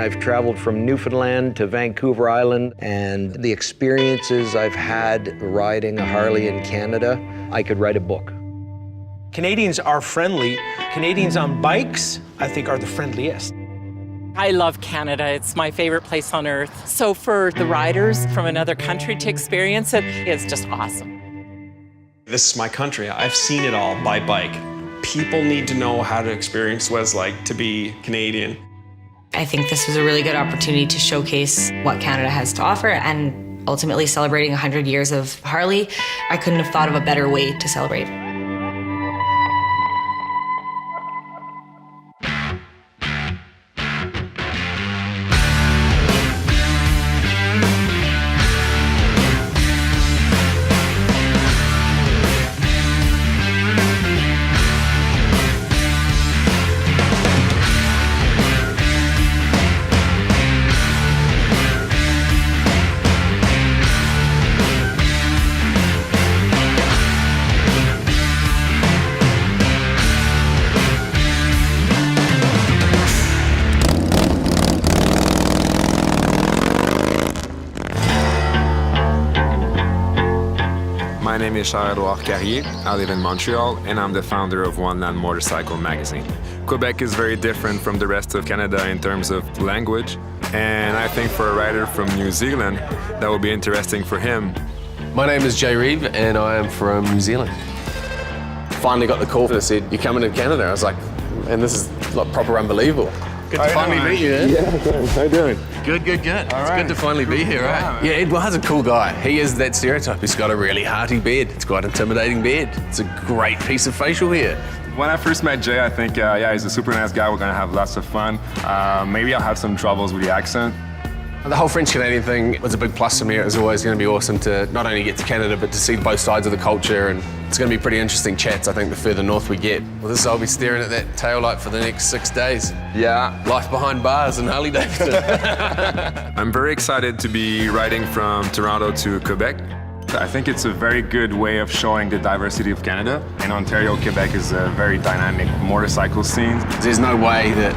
I've traveled from Newfoundland to Vancouver Island, and the experiences I've had riding a Harley in Canada, I could write a book. Canadians are friendly. Canadians on bikes, I think, are the friendliest. I love Canada. It's my favorite place on earth. So for the riders from another country to experience it, it's just awesome. This is my country. I've seen it all by bike. People need to know how to experience what it's like to be Canadian. I think this was a really good opportunity to showcase what Canada has to offer, and ultimately celebrating 100 years of Harley. I couldn't have thought of a better way to celebrate. My name is Charles Carrier. I live in Montreal, and I'm the founder of One Land Motorcycle magazine. Quebec is very different from the rest of Canada in terms of language, and I think for a rider from New Zealand, that will be interesting for him. My name is Jay Reeve, and I am from New Zealand. Finally got the call that said, "You're coming to Canada." I was like, and this is like proper unbelievable. Good to finally meet you, man. Yeah, good. How you doing? Good. It's good to finally be here, right? Yeah, Eduard's a cool guy. He is that stereotype. He's got a really hearty beard. It's quite intimidating beard. It's a great piece of facial hair. When I first met Jay, I think, he's a super nice guy. We're gonna have lots of fun. Maybe I'll have some troubles with the accent. The whole French-Canadian thing was a big plus for me. It was always going to be awesome to not only get to Canada, but to see both sides of the culture. And it's going to be pretty interesting chats, I think, the further north we get. Well, I'll be staring at that tail light for the next 6 days. Yeah. Life behind bars in Harley Davidson. I'm very excited to be riding from Toronto to Quebec. I think it's a very good way of showing the diversity of Canada. In Ontario, Quebec is a very dynamic motorcycle scene. There's no way that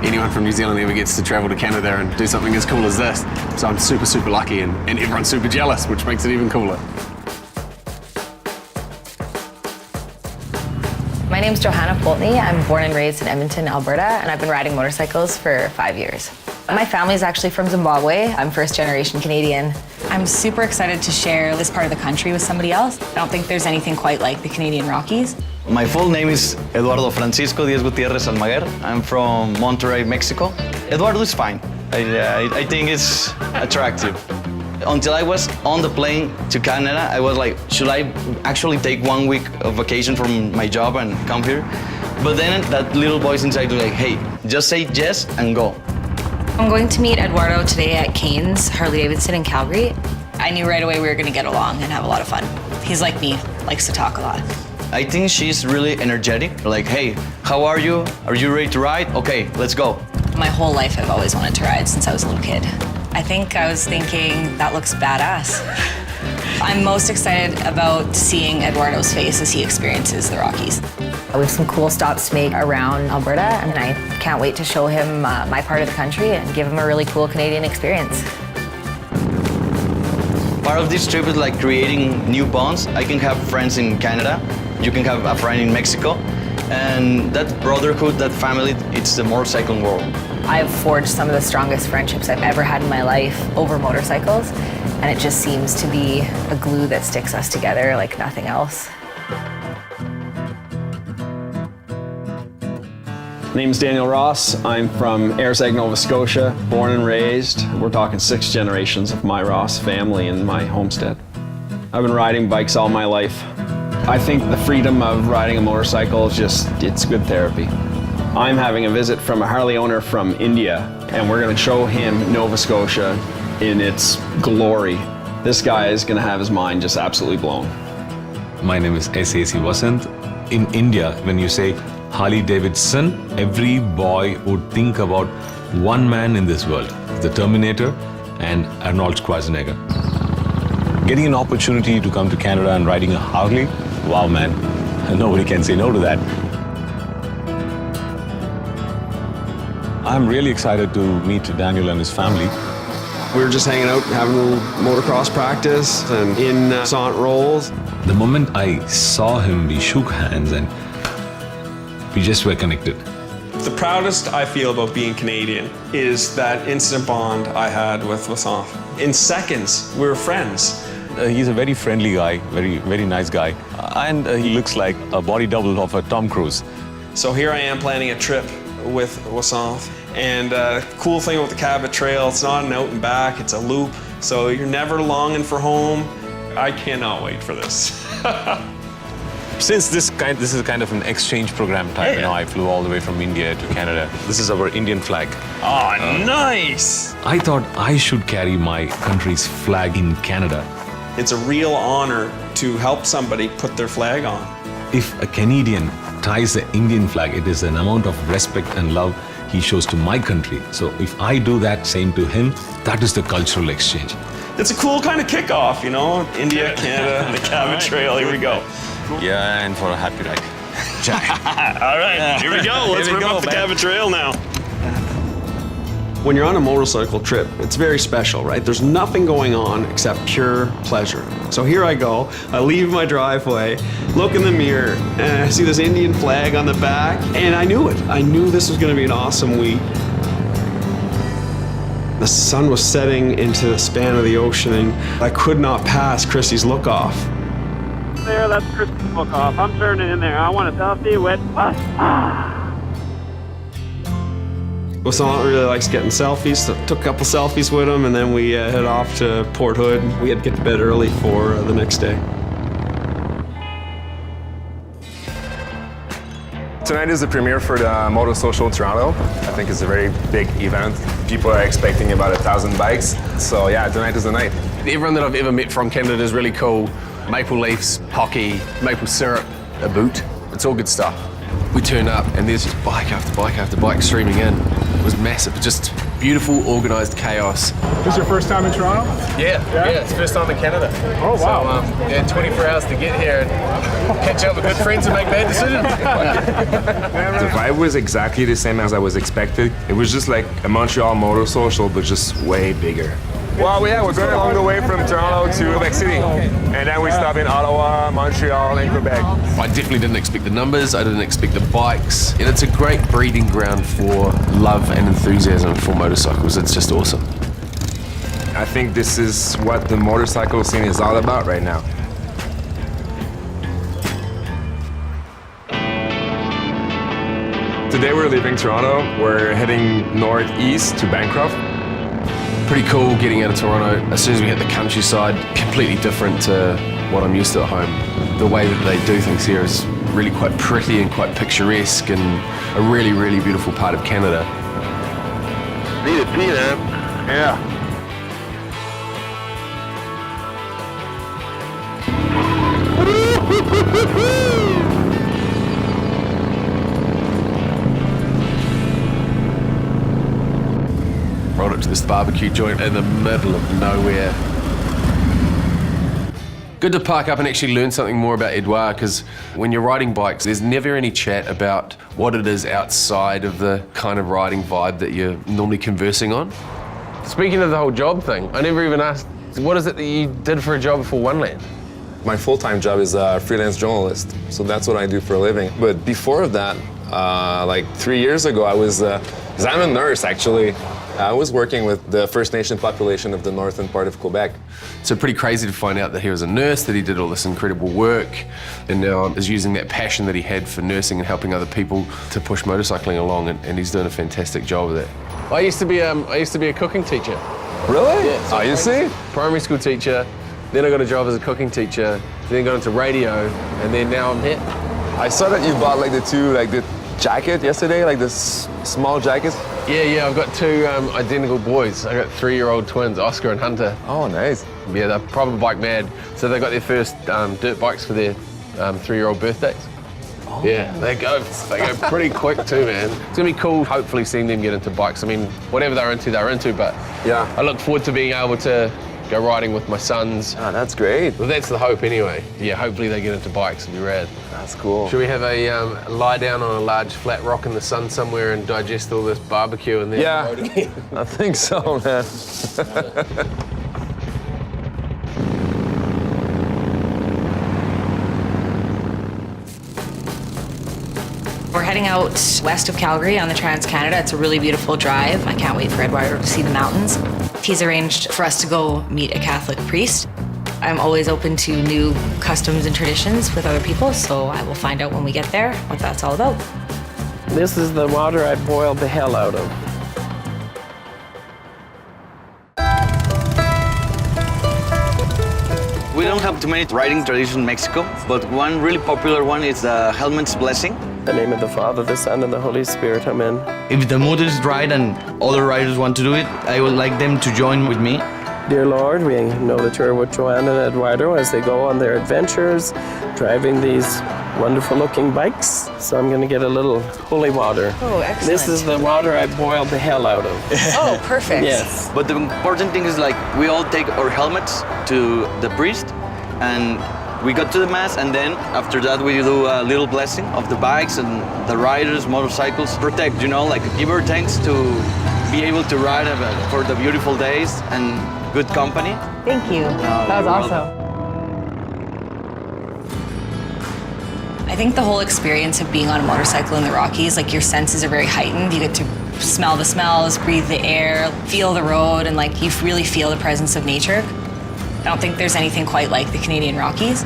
anyone from New Zealand ever gets to travel to Canada and do something as cool as this. So I'm super, super lucky, and everyone's super jealous, which makes it even cooler. My name's Johanna Poltney. I'm born and raised in Edmonton, Alberta, and I've been riding motorcycles for 5 years. My family's actually from Zimbabwe. I'm first-generation Canadian. I'm super excited to share this part of the country with somebody else. I don't think there's anything quite like the Canadian Rockies. My full name is Eduardo Francisco Diaz Gutierrez Almaguer. I'm from Monterrey, Mexico. Eduardo is fine. I think it's attractive. Until I was on the plane to Canada, I was like, should I actually take 1 week of vacation from my job and come here? But then that little voice inside was like, hey, just say yes and go. I'm going to meet Eduardo today at Kane's Harley Davidson in Calgary. I knew right away we were going to get along and have a lot of fun. He's like me, likes to talk a lot. I think she's really energetic. Like, hey, how are you? Are you ready to ride? Okay, let's go. My whole life I've always wanted to ride since I was a little kid. I think I was thinking, that looks badass. I'm most excited about seeing Eduardo's face as he experiences the Rockies. We have some cool stops to make around Alberta, and I can't wait to show him my part of the country and give him a really cool Canadian experience. Part of this trip is like creating new bonds. I can have friends in Canada, you can have a friend in Mexico, and that brotherhood, that family, it's the motorcycling world. I've forged some of the strongest friendships I've ever had in my life over motorcycles, and it just seems to be a glue that sticks us together like nothing else. My name's Daniel Ross. I'm from Airseg, Nova Scotia, born and raised. We're talking 6 generations of my Ross family in my homestead. I've been riding bikes all my life. I think the freedom of riding a motorcycle is it's good therapy. I'm having a visit from a Harley owner from India, and we're gonna show him Nova Scotia in its glory. This guy is gonna have his mind just absolutely blown. My name is S.A.C. Vasant. In India, when you say Harley Davidson, every boy would think about one man in this world, the Terminator and Arnold Schwarzenegger. Getting an opportunity to come to Canada and riding a Harley, wow man, nobody can say no to that. I'm really excited to meet Daniel and his family. We were just hanging out, having a little motocross practice and in Sant rolls. The moment I saw him, we shook hands and we just were connected. The proudest I feel about being Canadian is that instant bond I had with Wassant. In seconds, we were friends. He's a very friendly guy, very nice guy. And he looks like a body double of a Tom Cruise. So here I am planning a trip with Wassant. And cool thing about the Cabot Trail, it's not an out and back, it's a loop. So you're never longing for home. I cannot wait for this. Since this is kind of an exchange program type, you know, I flew all the way from India to Canada. This is our Indian flag. Oh, nice! I thought I should carry my country's flag in Canada. It's a real honor to help somebody put their flag on. If a Canadian ties the Indian flag, it is an amount of respect and love he shows to my country. So if I do that same to him, that is the cultural exchange. It's a cool kind of kickoff, you know? India, Canada, the Cabot Trail, here we go. Yeah, and for a happy ride. All right, here we go. Let's rip up the Cabot Trail now. When you're on a motorcycle trip, it's very special, right? There's nothing going on except pure pleasure. So here I go, I leave my driveway, look in the mirror, and I see this Indian flag on the back, and I knew it. I knew this was gonna be an awesome week. The sun was setting into the span of the ocean, and I could not pass Christy's look-off. There, that's Christy's look-off. I'm turning in there. I want a selfie with us. Wassant really likes getting selfies, so took a couple selfies with him, and then we head off to Port Hood. We had to get to bed early for the next day. Tonight is the premiere for the Moto Social Toronto. I think it's a very big event. People are expecting about 1,000 bikes. So yeah, tonight is the night. Everyone that I've ever met from Canada is really cool. Maple leaves, hockey, maple syrup, a boot. It's all good stuff. We turned up and there's just bike after bike after bike streaming in. It was massive, just beautiful, organised chaos. This your first time in Toronto? Yeah, it's first time in Canada. Oh, wow. So, yeah, 24 hours to get here and catch up with good friends and make bad decisions. The vibe was exactly the same as I was expected. It was just like a Montreal Motor Social, but just way bigger. Well, yeah, we're going along the way from Toronto to Quebec City. And then we stop in Ottawa, Montreal, and Quebec. I definitely didn't expect the numbers, I didn't expect the bikes. And it's a great breeding ground for love and enthusiasm for motorcycles. It's just awesome. I think this is what the motorcycle scene is all about right now. Today we're leaving Toronto. We're heading northeast to Bancroft. Pretty cool getting out of Toronto. As soon as we hit the countryside, completely different to what I'm used to at home. The way that they do things here is really quite pretty and quite picturesque and a really, really beautiful part of Canada. Need a pee, man. Yeah. Rolled up to this barbecue joint in the middle of nowhere. Good to park up and actually learn something more about Edouard, because when you're riding bikes, there's never any chat about what it is outside of the kind of riding vibe that you're normally conversing on. Speaking of the whole job thing, I never even asked, what is it that you did for a job for One Land? My full-time job is a freelance journalist, so that's what I do for a living. But before that, like 3 years ago, I was, because I'm a nurse actually, I was working with the First Nation population of the northern part of Quebec. So pretty crazy to find out that he was a nurse, that he did all this incredible work, and now is using that passion that he had for nursing and helping other people to push motorcycling along, and he's doing a fantastic job of that. I used to be a cooking teacher. Really? Yeah. So you see? Primary school teacher, then I got a job as a cooking teacher, then got into radio, and then now I'm here. I saw that you bought like the jacket yesterday, like this small jackets. Yeah, I've got two identical boys. I got 3-year-old twins, Oscar and Hunter. Oh, nice. Yeah, they're proper bike mad. So they got their first dirt bikes for their 3-year-old birthdays. Oh. Yeah, they go pretty quick too, man. It's gonna be cool, hopefully seeing them get into bikes. I mean, whatever they're into, but yeah, I look forward to being able to go riding with my sons. Oh, that's great. Well, that's the hope anyway. Yeah, hopefully they get into bikes. It'll be rad. That's cool. Should we have a lie down on a large flat rock in the sun somewhere and digest all this barbecue and then ride again? I think so, man. We're heading out west of Calgary on the Trans-Canada. It's a really beautiful drive. I can't wait for Eduardo to see the mountains. He's arranged for us to go meet a Catholic priest. I'm always open to new customs and traditions with other people, so I will find out when we get there what that's all about. This is the water I boiled the hell out of. We don't have too many riding traditions in Mexico, but one really popular one is the helmet's blessing. In the name of the Father, the Son, and the Holy Spirit, amen. If the mood is right and other riders want to do it, I would like them to join with me. Dear Lord, we know that you're with Joanna and Eduardo as they go on their adventures, driving these wonderful-looking bikes. So I'm going to get a little holy water. Oh, excellent. This is the water I boiled the hell out of. Oh, perfect. Yes. But the important thing is like we all take our helmets to the priest and we go to the mass, and then after that we do a little blessing of the bikes and the riders, motorcycles. Protect, you know, like give her thanks to be able to ride for the beautiful days and good company. Thank you. That was awesome. I think the whole experience of being on a motorcycle in the Rockies, like your senses are very heightened. You get to smell the smells, breathe the air, feel the road, and like you really feel the presence of nature. I don't think there's anything quite like the Canadian Rockies.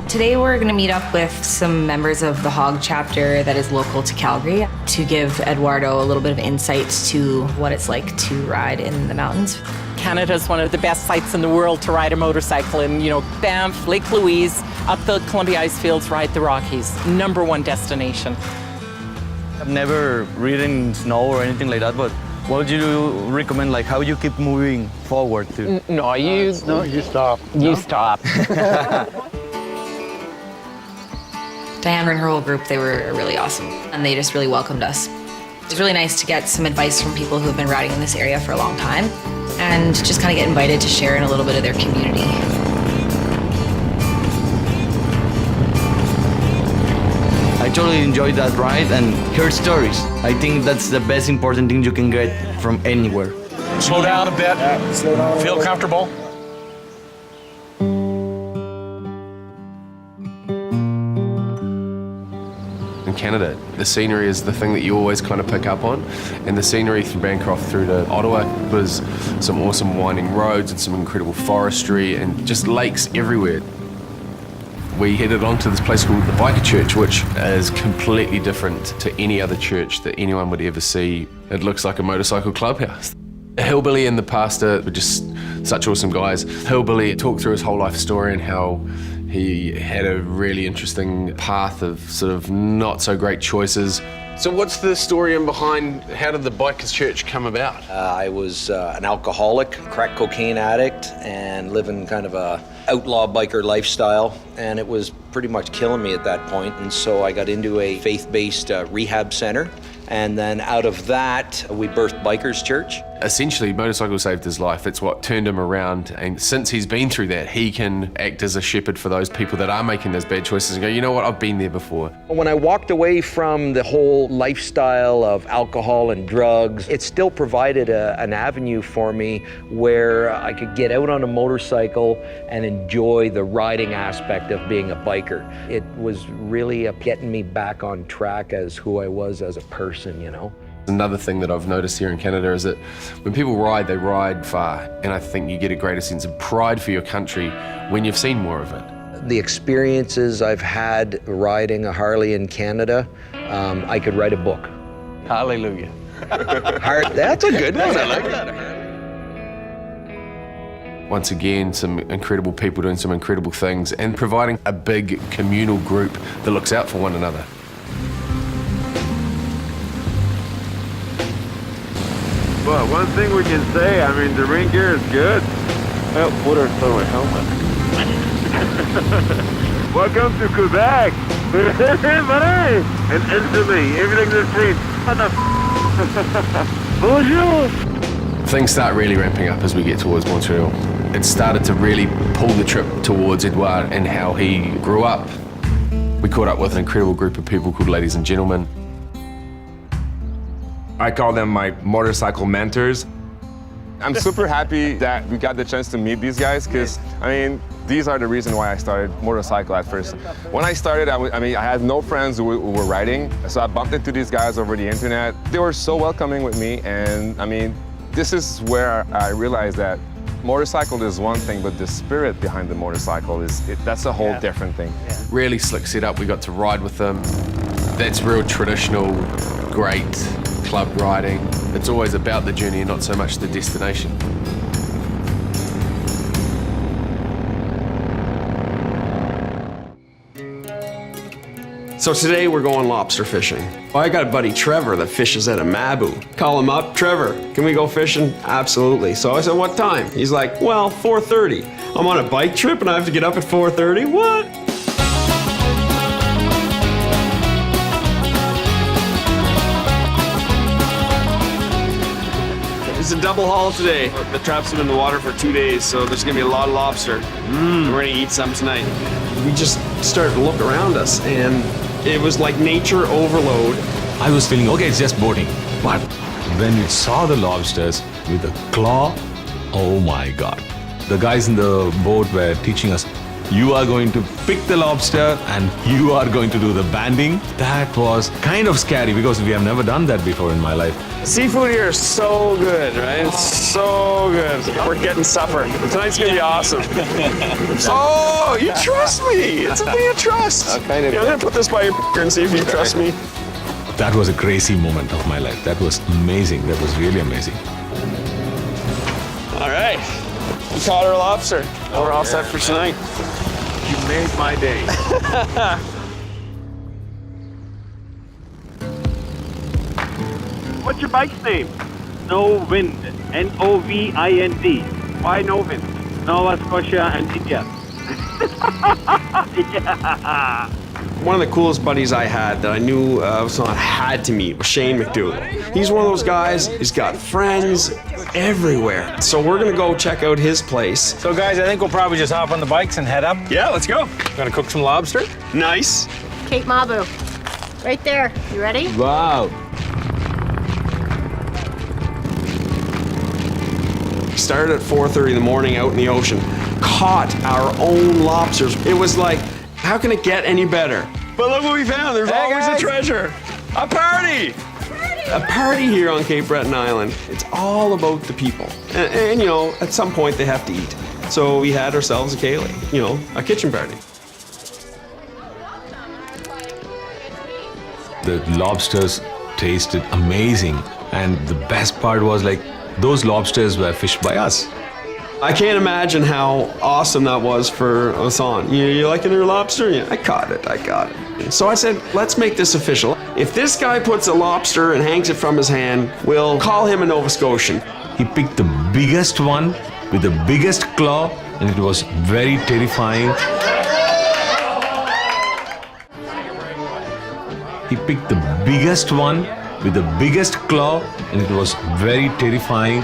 Today we're going to meet up with some members of the Hog chapter that is local to Calgary to give Eduardo a little bit of insight to what it's like to ride in the mountains. Canada is one of the best sites in the world to ride a motorcycle in. You know, Banff, Lake Louise, up the Columbia ice fields, ride the Rockies. #1 destination. I've never ridden in snow or anything like that, but what would you recommend, like how you keep moving forward to? No, you stop. You stop. Diane and her whole group, they were really awesome, and they just really welcomed us. It's really nice to get some advice from people who have been riding in this area for a long time, and just kind of get invited to share in a little bit of their community. I totally enjoyed that ride and heard stories. I think that's the best important thing you can get from anywhere. Slow down a bit. Feel comfortable. In Canada, the scenery is the thing that you always kind of pick up on, and the scenery from Bancroft through to Ottawa was some awesome winding roads and some incredible forestry and just lakes everywhere. We headed on to this place called the Biker Church, which is completely different to any other church that anyone would ever see. It looks like a motorcycle clubhouse. Hillbilly and the pastor were just such awesome guys. Hillbilly talked through his whole life story and how he had a really interesting path of sort of not so great choices. So what's the story in behind, how did the Bikers Church come about? I was an alcoholic, crack cocaine addict, and living kind of a outlaw biker lifestyle, and it was pretty much killing me at that point. And so I got into a faith-based rehab center, and then out of that, we birthed Bikers Church. Essentially, motorcycle saved his life. It's what turned him around, and since he's been through that, he can act as a shepherd for those people that are making those bad choices and go, you know what, I've been there before. When I walked away from the whole lifestyle of alcohol and drugs, it still provided an avenue for me where I could get out on a motorcycle and enjoy the riding aspect of being a biker. It was really getting me back on track as who I was as a person, you know. Another thing that I've noticed here in Canada is that when people ride, they ride far. And I think you get a greater sense of pride for your country when you've seen more of it. The experiences I've had riding a Harley in Canada, I could write a book. Hallelujah. That's a good one, I like that. Once again, some incredible people doing some incredible things and providing a big communal group that looks out for one another. Well, one thing we can say, I mean, the rain gear is good. Well, put her through a helmet. Welcome to Quebec. Buddy. And instantly, everything just changed. What the Bonjour. Things start really ramping up as we get towards Montreal. It started to really pull the trip towards Edouard and how he grew up. We caught up with an incredible group of people called Ladies and Gentlemen. I call them my motorcycle mentors. I'm super happy that we got the chance to meet these guys because, I mean, these are the reason why I started motorcycle at first. When I started, I had no friends who were riding, so I bumped into these guys over the internet. They were so welcoming with me, and I mean, this is where I realized that motorcycle is one thing, but the spirit behind the motorcycle that's a whole different thing. Really slick setup, we got to ride with them. That's real traditional, great club riding. It's always about the journey and not so much the destination. So today we're going lobster fishing. I got a buddy, Trevor, that fishes at a Mabu. Call him up, Trevor, can we go fishing? Absolutely. So I said, what time? He's like, well, 4:30. I'm on a bike trip and I have to get up at 4:30? What? It's a double haul today. The traps have been in the water for 2 days, so there's gonna be a lot of lobster. We're gonna eat some tonight. We just started to look around us, and it was like nature overload. I was feeling, okay, it's just boating. But when we saw the lobsters with a claw, oh my God. The guys in the boat were teaching us, you are going to pick the lobster and you are going to do the banding. That was kind of scary because we have never done that before in my life. Seafood here is so good, right? It's so good. We're getting supper. Tonight's gonna be awesome. Oh, you trust me. It's a thing of trust. Kind of. I'm gonna put this by your and see if you trust me. That was a crazy moment of my life. That was amazing. That was really amazing. All right. We caught our lobster. We're all set for tonight. You made my day. What's your bike's name? No Wind. N-O-V-I-N-D. Why No Wind? Nova Scotia and India. Yeah. One of the coolest buddies I had that I knew someone had to meet was Shane McDougall. He's one of those guys, he's got friends everywhere. So we're gonna go check out his place. So guys, I think we'll probably just hop on the bikes and head up. Yeah, let's go. Gonna cook some lobster. Nice. Cape Mabu. Right there. You ready? Wow. Started at 4:30 in the morning out in the ocean. Caught our own lobsters. It was like, how can it get any better? But look what we found. There's always a treasure. A party! A party here on Cape Breton Island. It's all about the people. And you know, at some point they have to eat. So we had ourselves a ceilidh, you know, a kitchen party. The lobsters tasted amazing. And the best part was like, those lobsters were fished by us. I can't imagine how awesome that was for Hassan. You liking your lobster? Yeah, I caught it. So I said, let's make this official. If this guy puts a lobster and hangs it from his hand, we'll call him a Nova Scotian. He picked the biggest one with the biggest claw, and it was very terrifying. He picked the biggest one with the biggest claw, and it was very terrifying.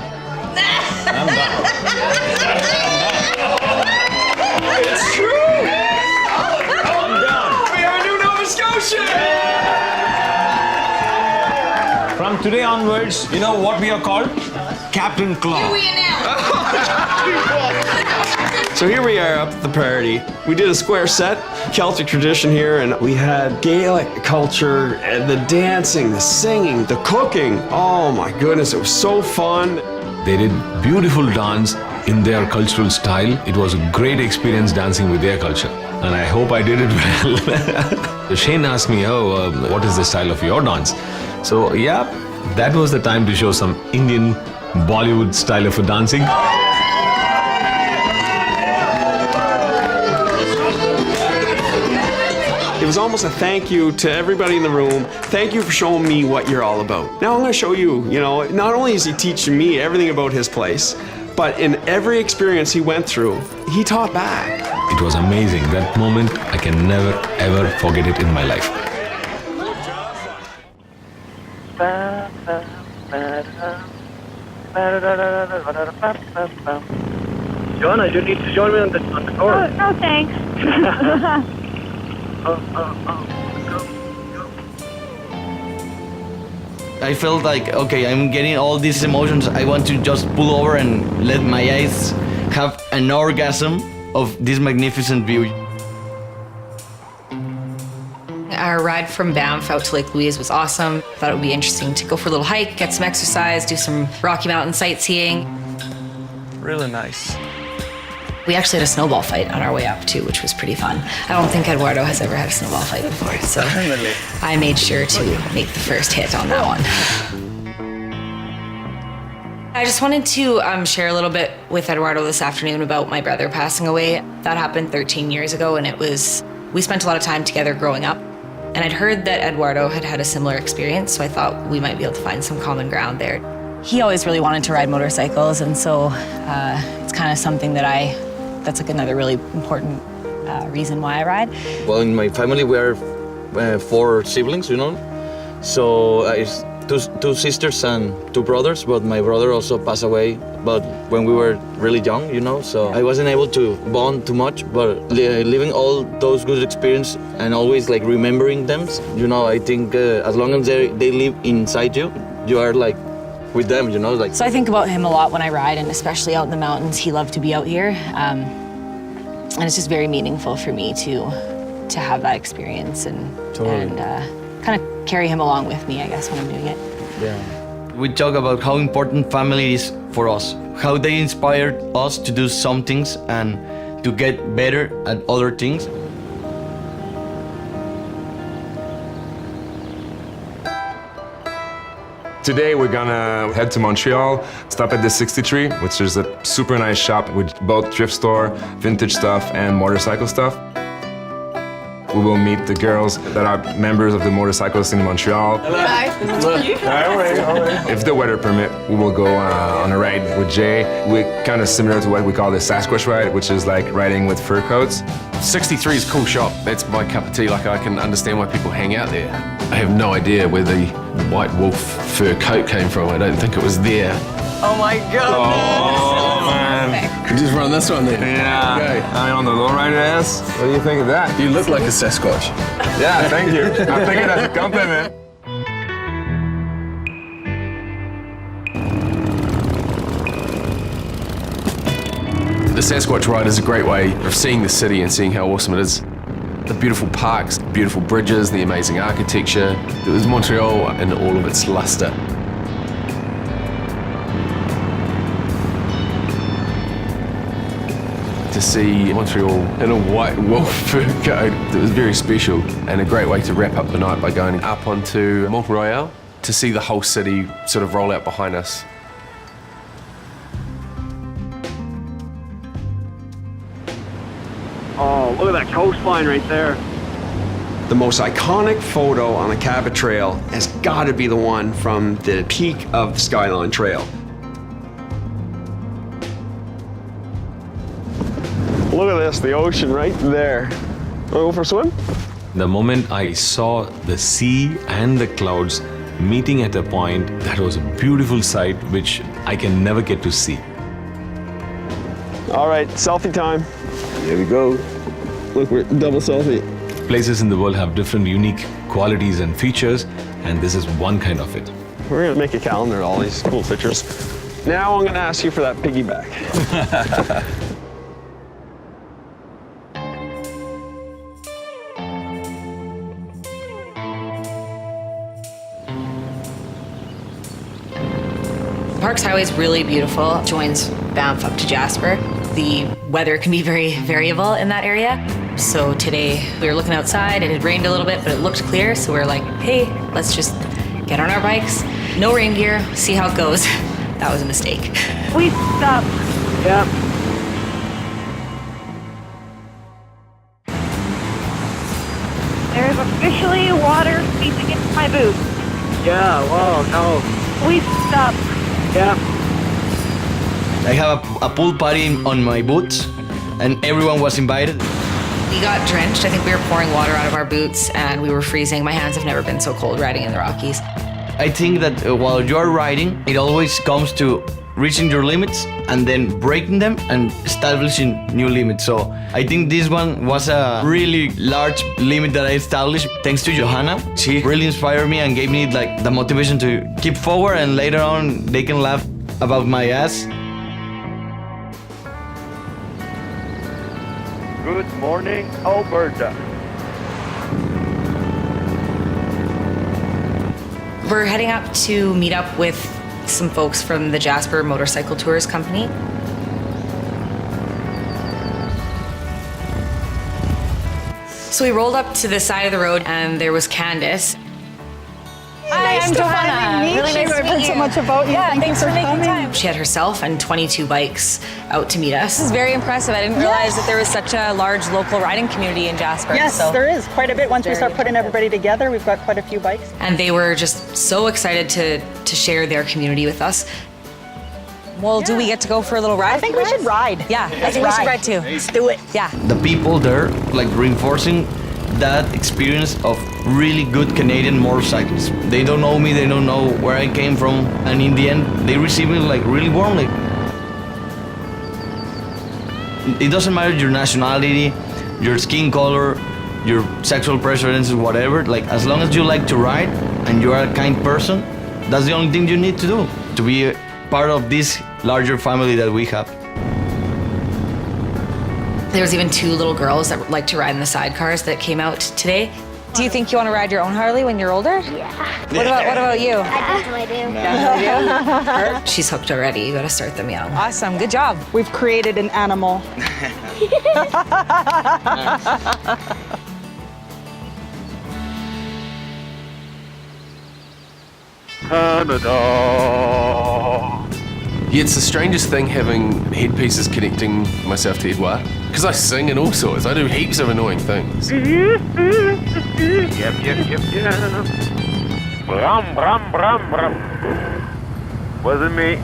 It's true! I'm done. We are New Nova Scotia! From today onwards, you know what we are called? Captain Claw. So here we are up at the party. We did a square set, Celtic tradition here, and we had Gaelic culture, and the dancing, the singing, the cooking. Oh my goodness, it was so fun. They did beautiful dance in their cultural style. It was a great experience dancing with their culture, and I hope I did it well. Shane asked me, what is the style of your dance? So yeah, that was the time to show some Indian Bollywood style of dancing. It was almost a thank you to everybody in the room. Thank you for showing me what you're all about. Now I'm going to show you, not only is he teaching me everything about his place, but in every experience he went through, he taught back. It was amazing. That moment, I can never, ever forget it in my life. Joanna, you need to join me on the chorus. No, thanks. I felt like, okay, I'm getting all these emotions. I want to just pull over and let my eyes have an orgasm of this magnificent view. Our ride from Banff out to Lake Louise was awesome. I thought it would be interesting to go for a little hike, get some exercise, do some Rocky Mountain sightseeing. Really nice. We actually had a snowball fight on our way up too, which was pretty fun. I don't think Eduardo has ever had a snowball fight before, so I made sure to make the first hit on that one. I just wanted to share a little bit with Eduardo this afternoon about my brother passing away. That happened 13 years ago, and we spent a lot of time together growing up. And I'd heard that Eduardo had had a similar experience, so I thought we might be able to find some common ground there. He always really wanted to ride motorcycles, and so it's kind of something that's like another really important reason why I ride. Well, in my family, we are 4 siblings, you know? So two sisters and 2 brothers, but my brother also passed away but when we were really young, you know? So I wasn't able to bond too much, but living all those good experiences and always like remembering them, you know, I think as long as they live inside you, you are like with them, you know? Like. So I think about him a lot when I ride, and especially out in the mountains. He loved to be out here. And it's just very meaningful for me to have that experience and kind of carry him along with me, I guess, when I'm doing it. Yeah. We talk about how important family is for us, how they inspired us to do some things and to get better at other things. Today we're gonna head to Montreal, stop at the 63, which is a super nice shop with both thrift store, vintage stuff, and motorcycle stuff. We will meet the girls that are members of the motorcycle scene in Montreal. Hi. If the weather permit, we will go on a ride with Jay. We're kind of similar to what we call the Sasquatch ride, which is like riding with fur coats. 63 is a cool shop. That's my cup of tea. Like, I can understand why people hang out there. I have no idea where the white wolf fur coat came from. I don't think it was there. Oh my God! Oh, man. We just run this one then. Yeah. Okay. I'm on the lowrider ass. What do you think of that? You look like a Sasquatch. Yeah, thank you. I'm taking it as a compliment. The Sasquatch ride is a great way of seeing the city and seeing how awesome it is. The beautiful parks, beautiful bridges, the amazing architecture. It was Montreal in all of its luster. To see Montreal in a white wolf fur coat, it was very special and a great way to wrap up the night by going up onto Mont Royal to see the whole city sort of roll out behind us. Oh, look at that coastline right there. The most iconic photo on the Cabot Trail has got to be the one from the peak of the Skyline Trail. Look at this, the ocean right there. Want to go for a swim? The moment I saw the sea and the clouds meeting at a point, that was a beautiful sight which I can never get to see. All right, selfie time. Here we go. Look, we're double selfie. Places in the world have different unique qualities and features, and this is one kind of it. We're gonna make a calendar of all these cool pictures. Now I'm gonna ask you for that piggyback. Parks Highway is really beautiful. Joins Banff up to Jasper. The weather can be very variable in that area. So today we were looking outside, it had rained a little bit, but it looked clear. So we were like, hey, let's just get on our bikes. No rain gear, see how it goes. That was a mistake. We stopped. Yep. There's officially water seeping into my boots. Yeah, whoa, no. We stopped. Yeah. I have a pool party on my boots, and everyone was invited. We got drenched. I think we were pouring water out of our boots and we were freezing. My hands have never been so cold riding in the Rockies. I think that while you're riding, it always comes to reaching your limits and then breaking them and establishing new limits. So I think this one was a really large limit that I established thanks to Johanna. She really inspired me and gave me like the motivation to keep forward, and later on they can laugh about my ass. Good morning, Alberta. We're heading up to meet up with some folks from the Jasper Motorcycle Tours company. So we rolled up to the side of the road and there was Candace. Hi, I'm Johanna. Really nice to I've meet heard you. so much about you. Yeah, thanks for making coming. She had herself and 22 bikes out to meet us. This is very impressive. I didn't realize that there was such a large local riding community in Jasper. Yes, so. there is quite a bit. Once we start putting everybody together, we've got quite a few bikes. And they were just so excited to share their community with us. Well, do we get to go for a little ride? I think we should ride. Yeah, I think we should ride too. Let's do it. Yeah. The people there like reinforcing that experience of really good Canadian motorcycles. They don't know me, they don't know where I came from, and in the end, they receive me like really warmly. It doesn't matter your nationality, your skin color, your sexual preferences, whatever. Like as long as you like to ride and you are a kind person, that's the only thing you need to do to be part of this larger family that we have. There was even 2 little girls that like to ride in the sidecars that came out today. Do you think you want to ride your own Harley when you're older? Yeah. What about you? I definitely do. Yeah, you do? She's hooked already. You got to start them young. Awesome. Good job. We've created an animal. Canada. Yeah, it's the strangest thing having headpieces connecting myself to Edouard. Because I sing and all sorts. I do heaps of annoying things. Yep. Brum, brum, brum, brum. Wasn't me.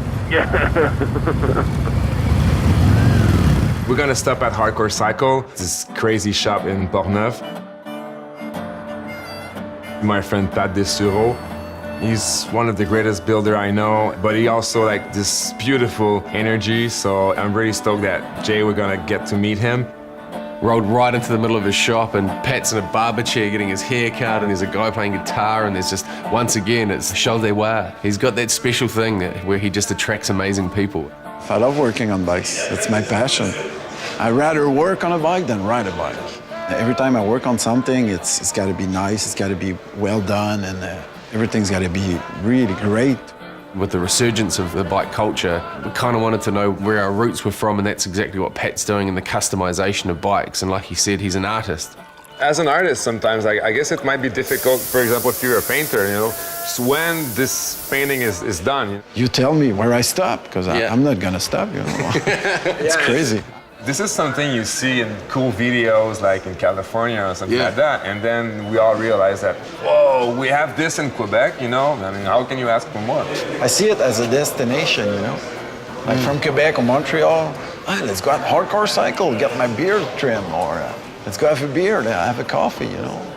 We're gonna stop at Hardcore Cycle, this crazy shop in Portneuf. My friend Pat Desureau, he's one of the greatest builder I know, but he also like this beautiful energy, so I'm really stoked that Jay, we're gonna get to meet him. Rolled right into the middle of his shop, and Pat's in a barber chair getting his hair cut, and there's a guy playing guitar, and there's just, once again, it's show de voir. He's got that special thing where he just attracts amazing people. I love working on bikes. It's my passion. I'd rather work on a bike than ride a bike. Every time I work on something, it's got to be nice, it's got to be well done, and everything's got to be really great. With the resurgence of the bike culture, we kind of wanted to know where our roots were from, and that's exactly what Pat's doing in the customization of bikes. And like he said, he's an artist. As an artist, sometimes I guess it might be difficult, for example, if you're a painter, you know, just when this painting is done. You tell me where I stop, because I'm not going to stop, you know. It's crazy. This is something you see in cool videos like in California or something like that, and then we all realize that, whoa, we have this in Quebec, you know? I mean, how can you ask for more? I see it as a destination, you know. Like from Quebec or Montreal, let's go out hardcore cycle, get my beard trimmed, or let's go have a beer, have a coffee, you know.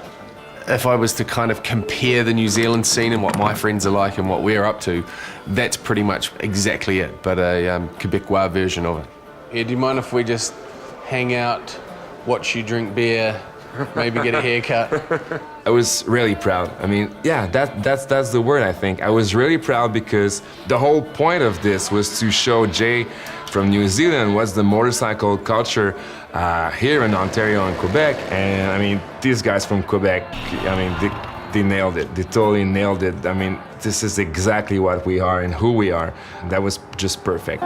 If I was to kind of compare the New Zealand scene and what my friends are like and what we're up to, that's pretty much exactly it, but a Quebecois version of it. Yeah, do you mind if we just hang out, watch you drink beer, maybe get a haircut? I was really proud. I mean, yeah, that's the word, I think. I was really proud because the whole point of this was to show Jay from New Zealand what's the motorcycle culture here in Ontario and Quebec. And I mean, these guys from Quebec, I mean, they nailed it. They totally nailed it. I mean, this is exactly what we are and who we are. That was just perfect.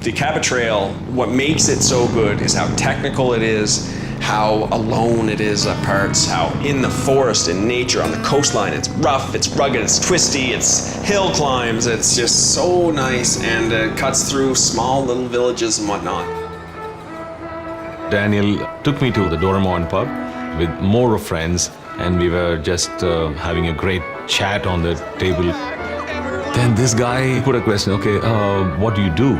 The Cabot Trail, what makes it so good is how technical it is, how alone it is at parts, how in the forest, in nature, on the coastline, it's rough, it's rugged, it's twisty, it's hill climbs, it's just so nice, and it cuts through small little villages and whatnot. Daniel took me to the Doramon pub with more friends, and we were just having a great chat on the table. Then this guy put a question, okay, what do you do?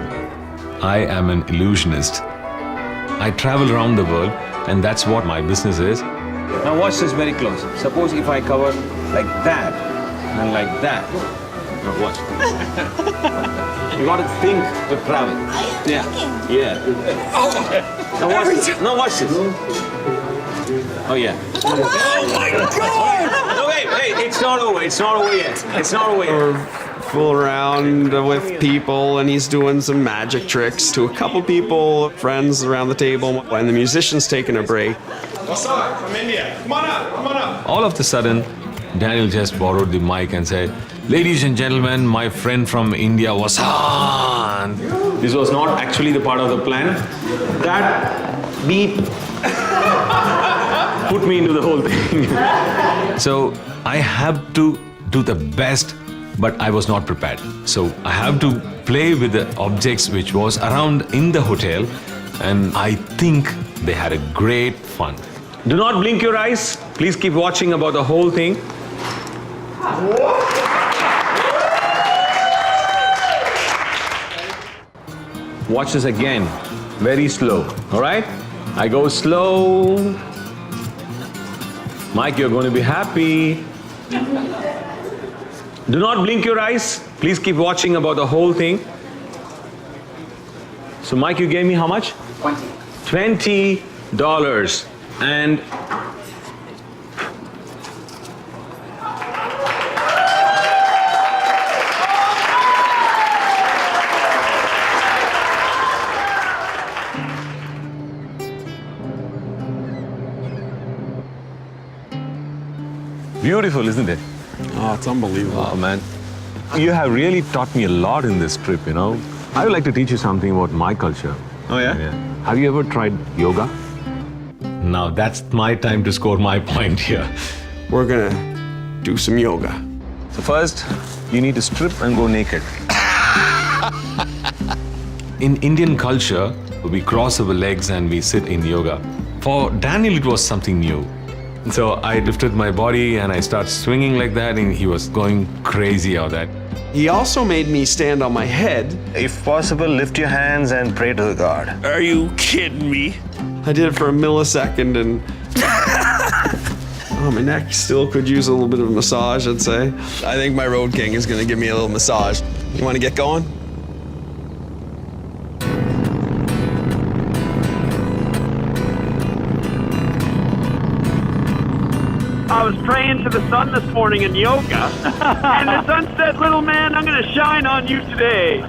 I am an illusionist. I travel around the world and that's what my business is. Now watch this very close. Suppose if I cover like that and like that. Now watch. You got to think to travel. Yeah. Yeah. Now watch this. Now watch this. Oh yeah. Oh my God! No wait, it's not over. It's not over yet. It's not over yet. Fool around with people, and he's doing some magic tricks to a couple people, friends around the table, and the musician's taking a break. What's up? From India. Come on up. Come on up. All of a sudden, Daniel just borrowed the mic and said, "Ladies and gentlemen, my friend from India was on." This was not actually the part of the plan. That beep put me into the whole thing. So I have to do the best, but I was not prepared. So I have to play with the objects which was around in the hotel, and I think they had a great fun. Do not blink your eyes. Please keep watching about the whole thing. Watch this again. Very slow. All right? I go slow. Mike, you're going to be happy. Do not blink your eyes. Please keep watching about the whole thing. So, Mike, you gave me how much? $20. And Beautiful, isn't it? Oh, it's unbelievable. Oh, man. You have really taught me a lot in this trip, you know. I would like to teach you something about my culture. Oh, yeah? Have you ever tried yoga? Now that's my time to score my point here. We're gonna do some yoga. So first, you need to strip and go naked. In Indian culture, we cross our legs and we sit in yoga. For Daniel, it was something new. So I lifted my body and I started swinging like that, and he was going crazy out there. He also made me stand on my head. if possible, lift your hands and pray to the God. Are you kidding me? I did it for a millisecond, and oh, my neck still could use a little bit of a massage, I'd say. I think my Road King is gonna give me a little massage. You wanna get going? I was praying to the sun this morning in yoga, and the sun said, "Little man, I'm going to shine on you today."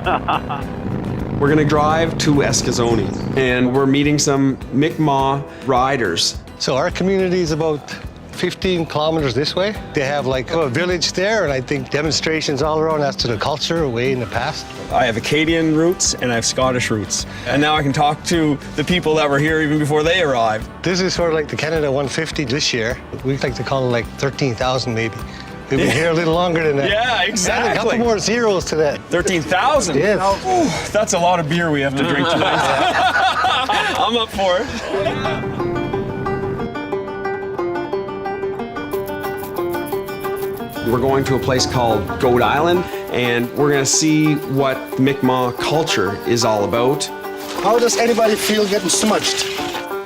We're gonna drive to Eskazoni, and we're meeting some Mi'kmaq riders. So our community is about 15 kilometers this way. They have like a village there, and I think demonstrations all around as to the culture way in the past. I have Acadian roots and I have Scottish roots. And now I can talk to the people that were here even before they arrived. This is sort of like the Canada 150 this year. We like to call it like 13,000 maybe. We've been here a little longer than that. Yeah, exactly. Add a couple more zeros to that. 13,000? Yes. Ooh, that's a lot of beer we have to drink tonight. I'm up for it. We're going to a place called Goat Island, and we're gonna see what Mi'kmaq culture is all about. How does anybody feel getting smudged?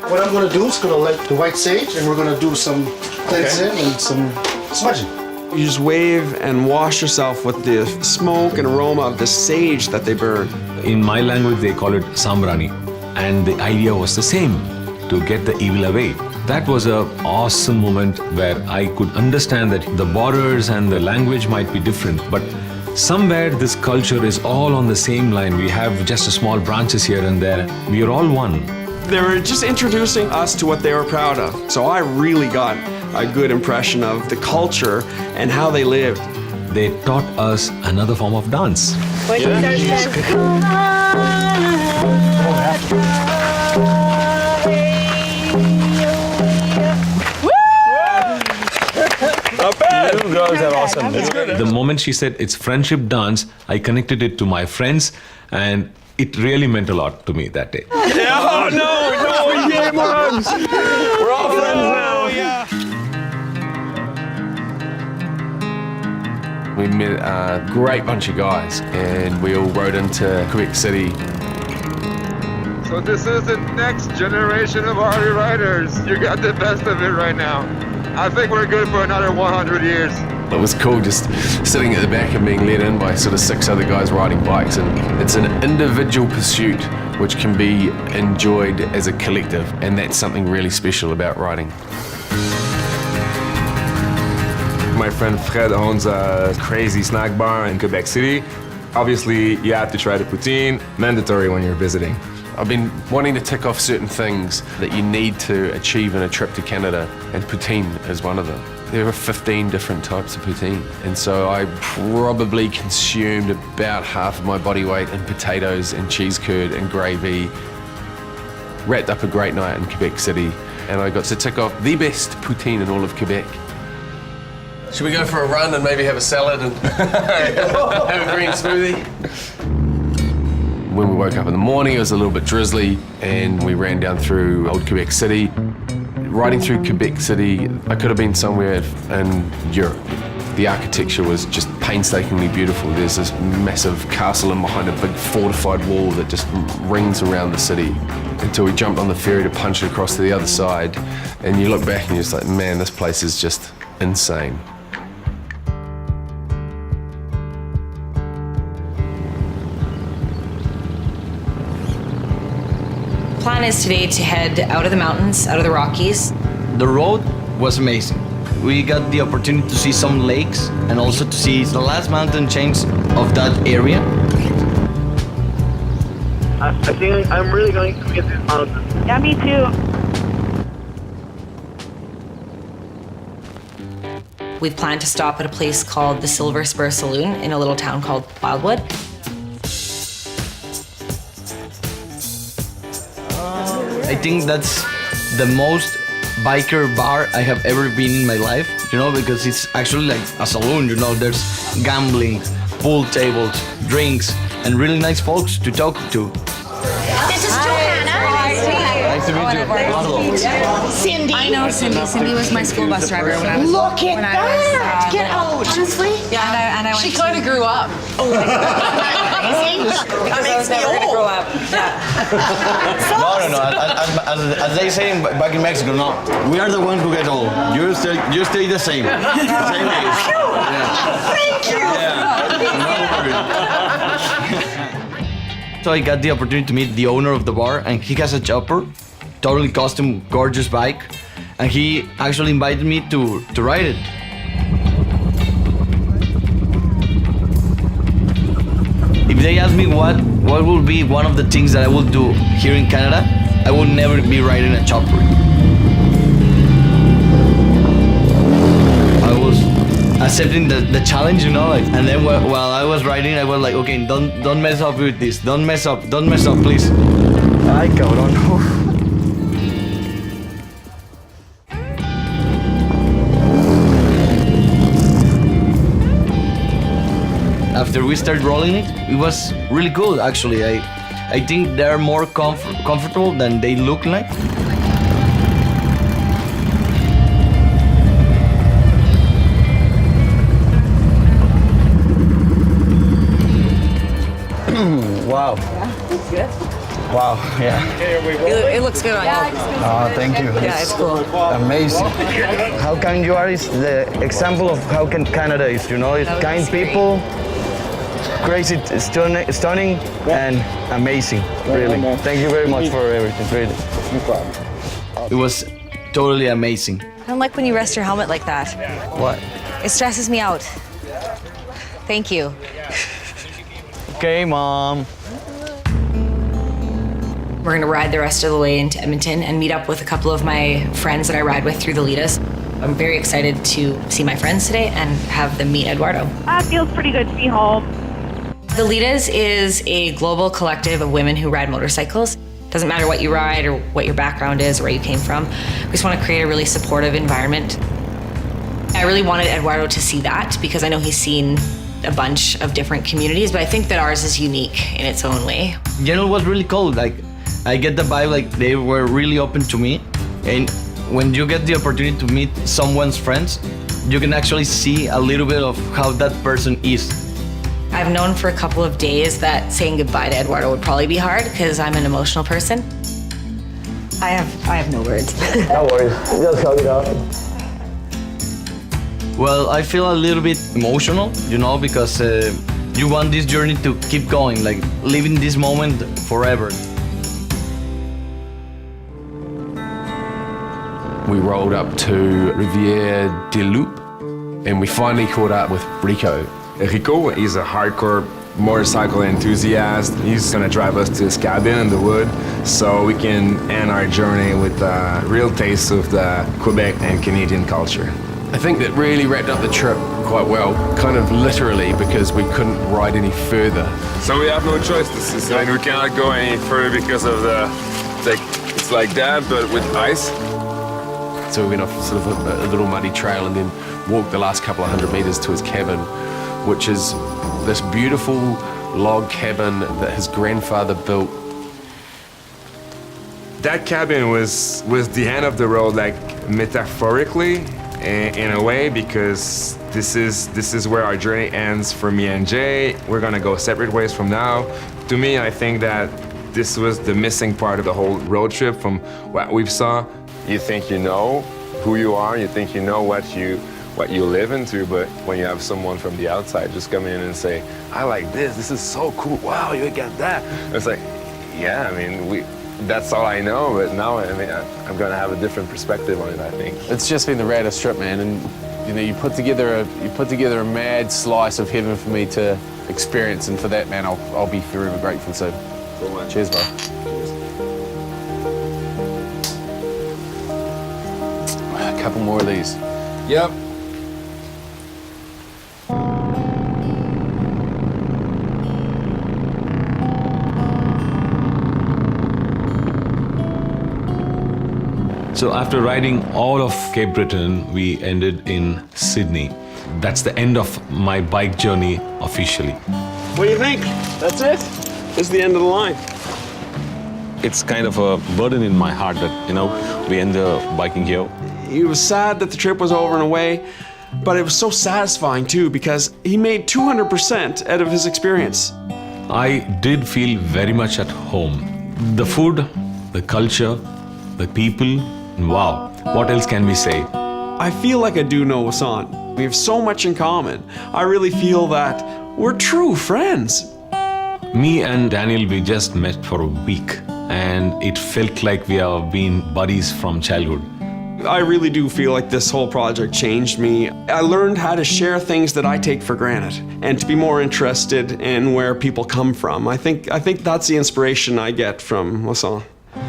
What I'm gonna do is gonna light the white sage, and we're gonna do some cleansing and some smudging. You just wave and wash yourself with the smoke and aroma of the sage that they burn. In my language, they call it sambrani. And the idea was the same, to get the evil away. That was an awesome moment where I could understand that the borders and the language might be different, but somewhere this culture is all on the same line. We have just a small branches here and there. We are all one. They were just introducing us to what they were proud of. So I really got a good impression of the culture and how they lived. They taught us another form of dance. Not bad. You girls are awesome. It's good. The moment she said it's friendship dance, I connected it to my friends, and it really meant a lot to me that day. Yeah, oh, no, yeah, hugs. We're all friends now. Yeah. We met a great bunch of guys, and we all rode into Quebec City. So this is the next generation of Harley riders. You got the best of it right now. I think we're good for another 100 years. It was cool just sitting at the back and being led in by sort of 6 other guys riding bikes, and it's an individual pursuit which can be enjoyed as a collective, and that's something really special about riding. My friend Fred owns a crazy snack bar in Quebec City. Obviously, you have to try the poutine, mandatory when you're visiting. I've been wanting to tick off certain things that you need to achieve in a trip to Canada, and poutine is one of them. There are 15 different types of poutine, and so I probably consumed about half of my body weight in potatoes and cheese curd and gravy. Wrapped up a great night in Quebec City, and I got to tick off the best poutine in all of Quebec. Should we go for a run and maybe have a salad and have a green smoothie? When we woke up in the morning, it was a little bit drizzly, and we ran down through old Quebec City. Riding through Quebec City, I could have been somewhere in Europe. The architecture was just painstakingly beautiful. There's this massive castle in behind a big fortified wall that just rings around the city, until we jumped on the ferry to punch it across to the other side. And you look back and you're just like, man, this place is just insane. Plan is today to head out of the mountains, out of the Rockies. The road was amazing. We got the opportunity to see some lakes and also to see the last mountain chains of that area. I think I'm really going to get this mountain. Yeah, me too. We've planned to stop at a place called the Silver Spur Saloon in a little town called Wildwood. I think that's the most biker bar I have ever been in my life, you know, because it's actually like a saloon, you know, there's gambling, pool tables, drinks, and really nice folks to talk to. This is Johanna. Nice to meet you. Cindy. I know Cindy. Cindy was my school bus driver when I was Look at that! Get out! Honestly? Yeah, and I went She kind of grew up. Oh my God. Amazing. That makes me old. Grow up. Yeah. No. As they say back in Mexico, no. We are the ones who get old. You stay the same. Same age. Thank you. So I got the opportunity to meet the owner of the bar, and he has a chopper, totally custom, gorgeous bike, and he actually invited me to ride it. If they ask me what will be one of the things that I will do here in Canada, I will never be riding a chopper. I was accepting the challenge, you know, like, and then while I was riding, I was like, okay, don't mess up with this, don't mess up, please. Ay, cabrón. After we started rolling it was really cool, actually. I think they're more comfortable than they look like. Wow. Yeah, it's good. Wow, yeah. It looks good on you. Oh, thank you. Yeah, it's cool. Amazing. How kind you are is the example of how Canada is, you know? It's kind people, crazy, stunning, and amazing, really. Thank you very much for everything, really. No problem. It was totally amazing. I don't like when you rest your helmet like that. What? It stresses me out. Thank you. Okay, Mom. We're gonna ride the rest of the way into Edmonton and meet up with a couple of my friends that I ride with through the Litas. I'm very excited to see my friends today and have them meet Eduardo. It feels pretty good to be home. The Litas is a global collective of women who ride motorcycles. Doesn't matter what you ride or what your background is or where you came from. We just want to create a really supportive environment. I really wanted Eduardo to see that because I know he's seen a bunch of different communities, but I think that ours is unique in its own way. You know what's really cool? Like, I get the vibe like they were really open to me, and when you get the opportunity to meet someone's friends, you can actually see a little bit of how that person is. I've known for a couple of days that saying goodbye to Eduardo would probably be hard because I'm an emotional person. I have no words. No worries. Just hug it out. Well, I feel a little bit emotional, you know, because you want this journey to keep going, like living this moment forever. We rolled up to Rivière des Loups and we finally caught up with Rico. Rico is a hardcore motorcycle enthusiast. He's gonna drive us to his cabin in the wood so we can end our journey with a real taste of the Quebec and Canadian culture. I think that really wrapped up the trip quite well, kind of literally, because we couldn't ride any further. So we have no choice. And we cannot go any further because of it's like that, but with ice. So we went off sort of a little muddy trail and then walked the last couple of 100 meters to his cabin, which is this beautiful log cabin that his grandfather built. That cabin was the end of the road, like metaphorically, in a way, because this is where our journey ends for me and Jay. We're gonna go separate ways from now. To me, I think that this was the missing part of the whole road trip from what we saw. You think you know who you are, you think you know what you live into, but when you have someone from the outside just come in and say, I like this is so cool, wow, you got that. It's like, yeah, I mean, that's all I know, but now I mean, I'm gonna have a different perspective on it, I think. It's just been the raddest trip, man, and you know, you put together a mad slice of heaven for me to experience, and for that, man, I'll be forever grateful. So, cool, man. Cheers, bro. A couple more of these. Yep. So after riding all of Cape Breton, we ended in Sydney. That's the end of my bike journey officially. What do you think? That's it? This is the end of the line. It's kind of a burden in my heart that, you know, we end the biking here. He was sad that the trip was over and away, but it was so satisfying too because he made 200% out of his experience. I did feel very much at home. The food, the culture, the people, wow, what else can we say? I feel like I do know Wasan. We have so much in common. I really feel that we're true friends. Me and Daniel, we just met for a week and it felt like we have been buddies from childhood. I really do feel like this whole project changed me. I learned how to share things that I take for granted and to be more interested in where people come from. I think that's the inspiration I get from Wasan.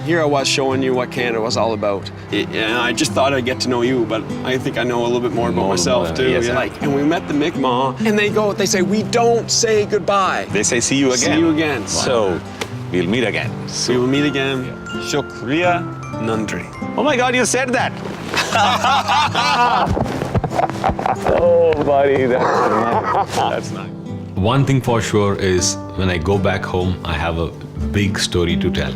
Here I was showing you what Canada was all about. And I just thought I'd get to know you, but I think I know a little bit more about myself too. Yes, yeah. And we met the Mi'kmaq, and they say, we don't say goodbye. They say, see you again. See you again. So, we'll meet again. We will meet again. Shukriya Nandri. Oh my God, you said that. Oh, buddy, that's nice. One thing for sure is when I go back home, I have a big story to tell.